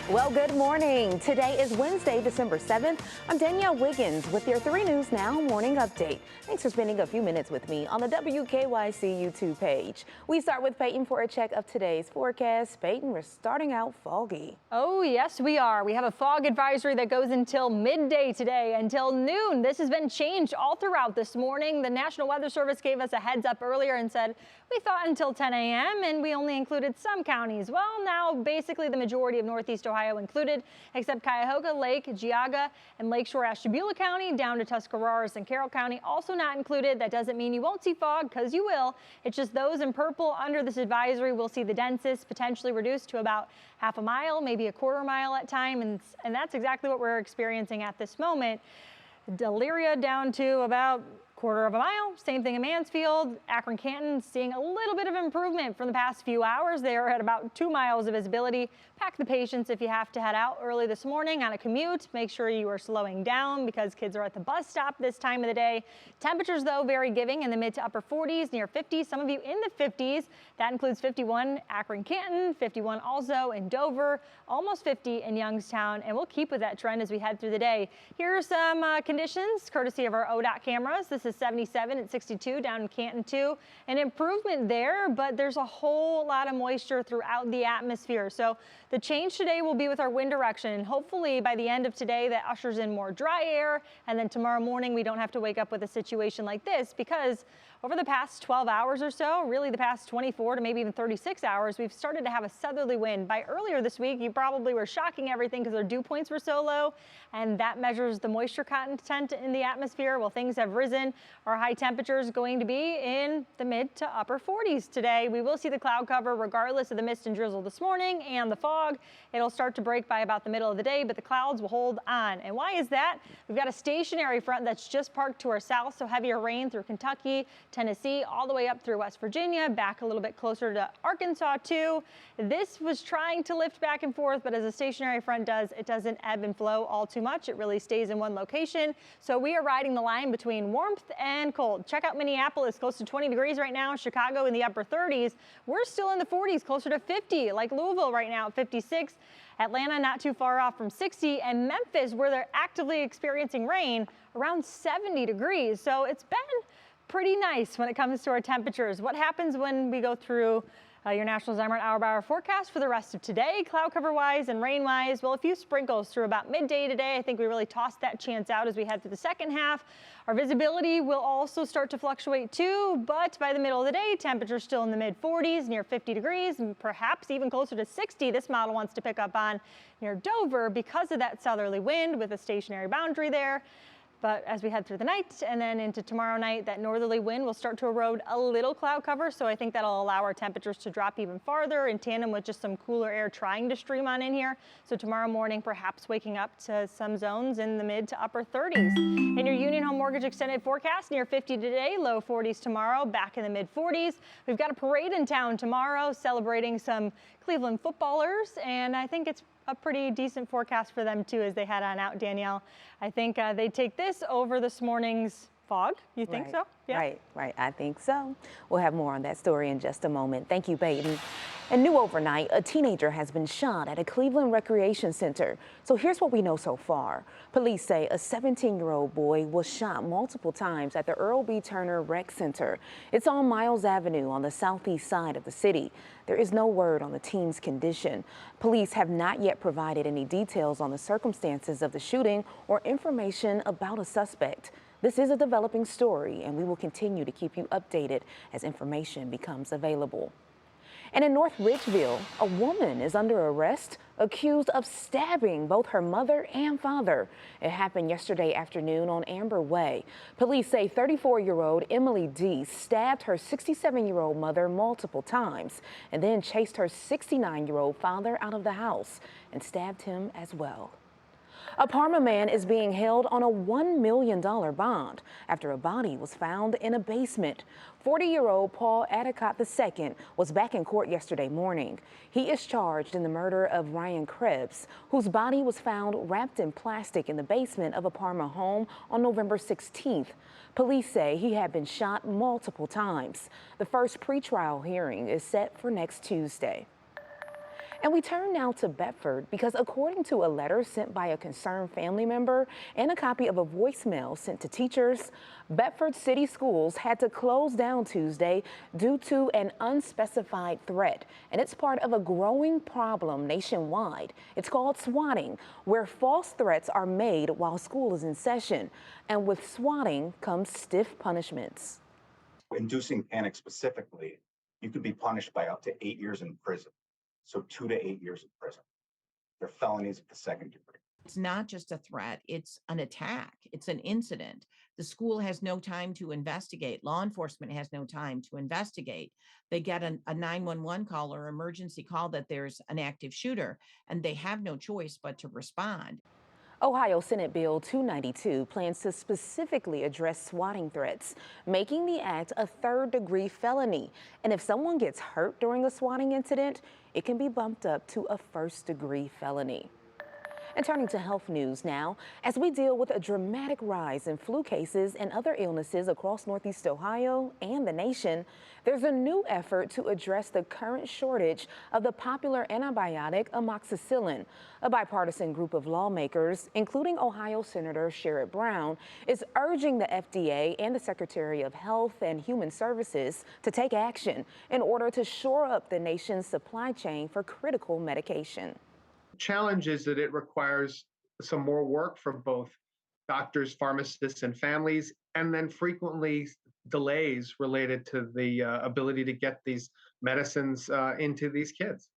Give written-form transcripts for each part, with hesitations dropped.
Well, good morning. Today is Wednesday, December 7th. I'm Danielle Wiggins with your 3 News Now morning update. Thanks for spending a few minutes with me on the WKYC YouTube page. We start with Peyton for a check of today's forecast. Peyton, we're starting out foggy. Oh, yes, we are. We have a fog advisory that goes until midday today, until noon. This has been changed all throughout this morning. The National Weather Service gave us a heads up earlier and said we thought until 10 a.m. and we only included some counties. Well, now basically the majority of Northeast Ohio included, except Cuyahoga, Lake, Geauga, and Lakeshore Ashtabula County down to Tuscarawas and Carroll County also not included. That doesn't mean you won't see fog, because you will. It's just those in purple under this advisory will see the densest potentially reduced to about half a mile, maybe a quarter mile at time, and that's exactly what we're experiencing at this moment. Delyria down to about quarter of a mile. Same thing in Mansfield. Akron Canton seeing a little bit of improvement from the past few hours. They are at about 2 miles of visibility. Pack the patience if you have to head out early this morning on a commute. Make sure you are slowing down because kids are at the bus stop this time of the day. Temperatures, though, very giving in the mid to upper 40s, near 50. Some of you in the 50s. That includes 51 Akron Canton, 51 also in Dover, almost 50 in Youngstown. And we'll keep with that trend as we head through the day. Here are some conditions courtesy of our ODOT cameras. This is 77 at 62 down in Canton 2. An improvement there, but there's a whole lot of moisture throughout the atmosphere. So the change today will be with our wind direction, and hopefully by the end of today that ushers in more dry air, and then tomorrow morning we don't have to wake up with a situation like this, because over the past 12 hours or so, really the past 24 to maybe even 36 hours, we've started to have a southerly wind. By earlier this week, you probably were shocking everything because our dew points were so low, and that measures the moisture content in the atmosphere. Well, things have risen. Our high temperatures going to be in the mid to upper 40s today. We will see the cloud cover regardless of the mist and drizzle this morning and the fog. It'll start to break by about the middle of the day, but the clouds will hold on. And why is that? We've got a stationary front that's just parked to our south, so heavier rain through Kentucky, Tennessee, all the way up through West Virginia, back a little bit closer to Arkansas too. This was trying to lift back and forth, but as a stationary front does, it doesn't ebb and flow all too much. It really stays in one location. So we are riding the line between warmth and cold. Check out Minneapolis, close to 20 degrees right now. Chicago in the upper 30s. We're still in the 40s, closer to 50, like Louisville right now at 56. Atlanta not too far off from 60, and Memphis, where they're actively experiencing rain, around 70 degrees. So it's been pretty nice when it comes to our temperatures. What happens when we go through your National Zymer hour-by-hour forecast for the rest of today, cloud cover-wise and rain-wise? Well, a few sprinkles through about midday today. I think we really tossed that chance out as we head through the second half. Our visibility will also start to fluctuate too, but by the middle of the day, temperatures still in the mid-40s, near 50 degrees, and perhaps even closer to 60. This model wants to pick up on near Dover because of that southerly wind with a stationary boundary there. But as we head through the night and then into tomorrow night, that northerly wind will start to erode a little cloud cover. So I think that'll allow our temperatures to drop even farther in tandem with just some cooler air trying to stream on in here. So tomorrow morning, perhaps waking up to some zones in the mid to upper 30s. In your Union Home Mortgage extended forecast, near 50 today, low 40s tomorrow, back in the mid 40s. We've got a parade in town tomorrow celebrating some Cleveland footballers, and I think it's a pretty decent forecast for them too as they head on out, Danielle. I think they take this over this morning's fog. You think so? Yeah. Right. I think so. We'll have more on that story in just a moment. Thank you, Peyton. And new overnight, a teenager has been shot at a Cleveland recreation center. So here's what we know so far. Police say a 17-year-old boy was shot multiple times at the Earl B. Turner Rec Center. It's on Miles Avenue on the southeast side of the city. There is no word on the teen's condition. Police have not yet provided any details on the circumstances of the shooting or information about a suspect. This is a developing story, and we will continue to keep you updated as information becomes available. And in North Ridgeville, a woman is under arrest accused of stabbing both her mother and father. It happened yesterday afternoon on Amber Way. Police say 34-year-old Emily D. stabbed her 67-year-old mother multiple times and then chased her 69-year-old father out of the house and stabbed him as well. A Parma man is being held on a $1 million bond after a body was found in a basement. 40-year-old Paul Adicott II was back in court yesterday morning. He is charged in the murder of Ryan Krebs, whose body was found wrapped in plastic in the basement of a Parma home on November 16th. Police say he had been shot multiple times. The first pretrial hearing is set for next Tuesday. And we turn now to Bedford because according to a letter sent by a concerned family member and a copy of a voicemail sent to teachers, Bedford City Schools had to close down Tuesday due to an unspecified threat. And it's part of a growing problem nationwide. It's called swatting, where false threats are made while school is in session. And with swatting comes stiff punishments. Inducing panic specifically, you could be punished by up to 8 years in prison. So 2 to 8 years in prison. They're felonies of the second degree. It's not just a threat, it's an attack, it's an incident. The school has no time to investigate. Law enforcement has no time to investigate. They get a 911 call or emergency call that there's an active shooter, and they have no choice but to respond. Ohio Senate Bill 292 plans to specifically address swatting threats, making the act a third-degree felony. And if someone gets hurt during a swatting incident, it can be bumped up to a first-degree felony. And turning to health news now, as we deal with a dramatic rise in flu cases and other illnesses across Northeast Ohio and the nation, there's a new effort to address the current shortage of the popular antibiotic amoxicillin. A bipartisan group of lawmakers, including Ohio Senator Sherrod Brown, is urging the FDA and the Secretary of Health and Human Services to take action in order to shore up the nation's supply chain for critical medication. Challenge is that it requires some more work from both doctors, pharmacists, and families, and then frequently delays related to the ability to get these medicines into these kids.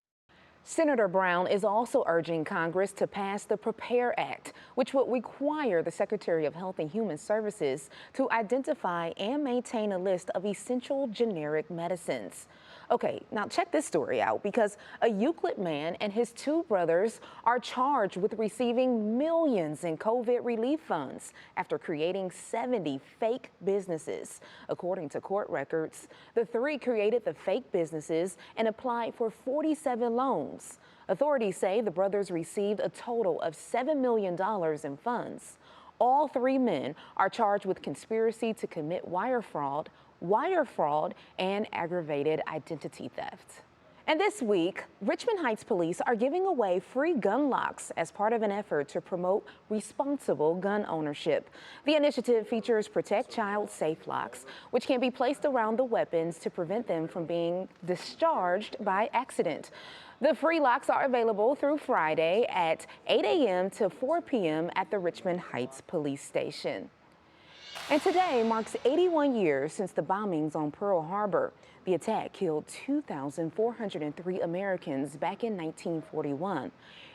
Senator Brown is also urging Congress to pass the PREPARE Act, which would require the Secretary of Health and Human Services to identify and maintain a list of essential generic medicines. Okay, now check this story out because a Euclid man and his two brothers are charged with receiving millions in COVID relief funds after creating 70 fake businesses. According to court records, the three created the fake businesses and applied for 47 loans. Authorities say the brothers received a total of $7 million in funds. All three men are charged with conspiracy to commit wire fraud, and aggravated identity theft. And this week, Richmond Heights police are giving away free gun locks as part of an effort to promote responsible gun ownership. The initiative features Protect Child Safe locks, which can be placed around the weapons to prevent them from being discharged by accident. The free locks are available through Friday at 8 a.m. to 4 p.m. at the Richmond Heights Police Station. And today marks 81 years since the bombings on Pearl Harbor. The attack killed 2,403 Americans back in 1941.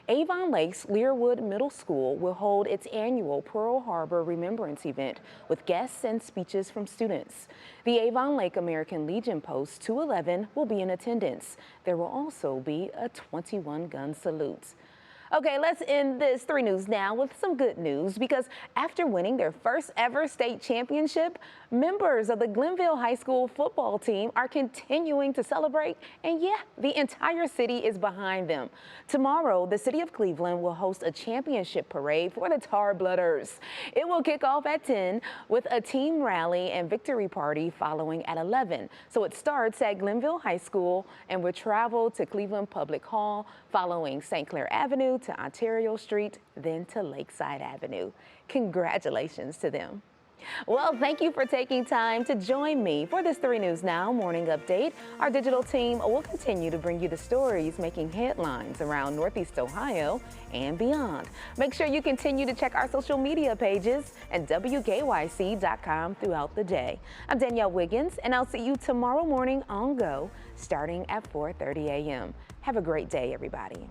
Avon Lake's Learwood Middle School will hold its annual Pearl Harbor Remembrance event with guests and speeches from students. The Avon Lake American Legion Post 211 will be in attendance. There will also be a 21-gun salute. Okay, let's end this 3 News now with some good news because after winning their first ever state championship, members of the Glenville High School football team are continuing to celebrate, and yeah, the entire city is behind them. Tomorrow, the city of Cleveland will host a championship parade for the Tar Blooders. It will kick off at 10 with a team rally and victory party following at 11. So it starts at Glenville High School and will travel to Cleveland Public Hall, following St. Clair Avenue to Ontario Street, then to Lakeside Avenue. Congratulations to them. Well, thank you for taking time to join me for this 3 News Now morning update. Our digital team will continue to bring you the stories making headlines around Northeast Ohio and beyond. Make sure you continue to check our social media pages and WKYC.com throughout the day. I'm Danielle Wiggins, and I'll see you tomorrow morning on Go, starting at 4:30 a.m. Have a great day, everybody.